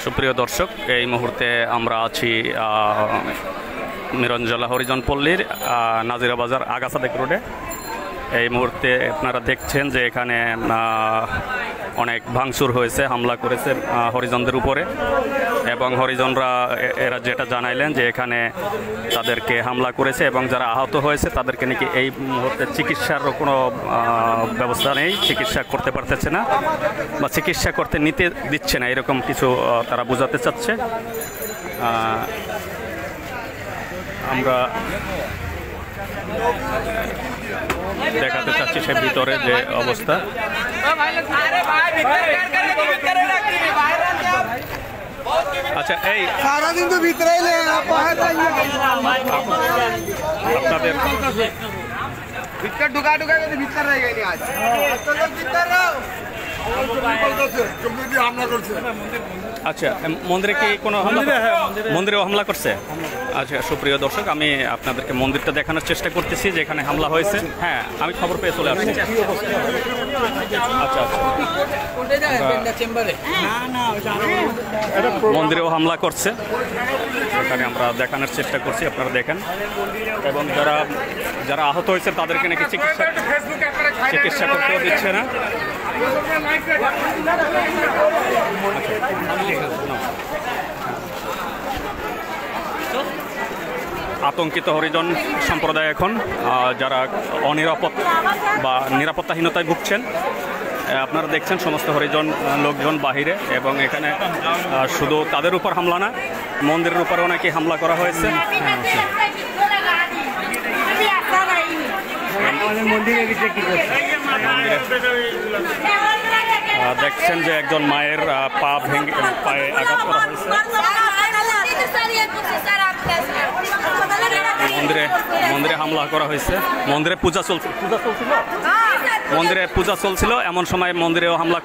সুপ্রিয় দর্শক, এই মুহূর্তে আমরা আছি মিরঞ্জলা হরিজন পল্লীর নাজিরা বাজার আগাছাদেক রোডে। এই মুহূর্তে আপনারা দেখছেন যে এখানে অনেক ভাঙচুর হয়েছে, হামলা করেছে হরিজনদের উপরে, এবং হরিজনরা এরা যেটা জানাইলেন যে এখানে তাদেরকে হামলা করেছে এবং যারা আহত হয়েছে তাদেরকে নাকি এই মুহূর্তে চিকিৎসারও কোনো ব্যবস্থা নেই, চিকিৎসা করতে পারতেছে না বা চিকিৎসা করতে নিতে দিচ্ছে না, এরকম কিছু তারা বোঝাতে চাচ্ছে। আমরা দেখাতে চাচ্ছি সে ভিতরে যে অবস্থা। আচ্ছা, এই সারাদিন তো ভিতরে আপনাদের ভিতরে ঢুকা ভিতরে রয়ে গেলি আজ আচ্ছা, মন্দিরে কি কোনো মন্দিরেও হামলা করছে? আচ্ছা, সুপ্রিয় দর্শক, আমি আপনাদেরকে মন্দিরটা দেখানোর চেষ্টা করতেছি যে এখানে হামলা হয়েছে। হ্যাঁ, আমি খবর পেয়ে চলে আসছি। আচ্ছা, মন্দিরেও হামলা করছে, এখানে আমরা দেখানোর চেষ্টা করছি, আপনারা দেখেন। এবং যারা আহত হয়েছে তাদেরকে নাকি চিকিৎসা করতেও দিচ্ছে না। আতঙ্কিত হরিজন সম্প্রদায় এখন, যারা অনিরাপদ বা নিরাপত্তাহীনতায় ভুগছেন। আপনারা দেখছেন সমস্ত হরিজন লোকজন বাহিরে, এবং এখানে শুধু তাদের উপর হামলা না, মন্দিরের উপরেও নাকি হামলা করা হয়েছে। দেখছেন যে একজন মায়ের পায়ে আঘাত করা হয়েছে। মন্দিরে হামলা করা হয়েছে। মন্দিরে পূজা চলছিল, এমন সময় মন্দিরেও হামলা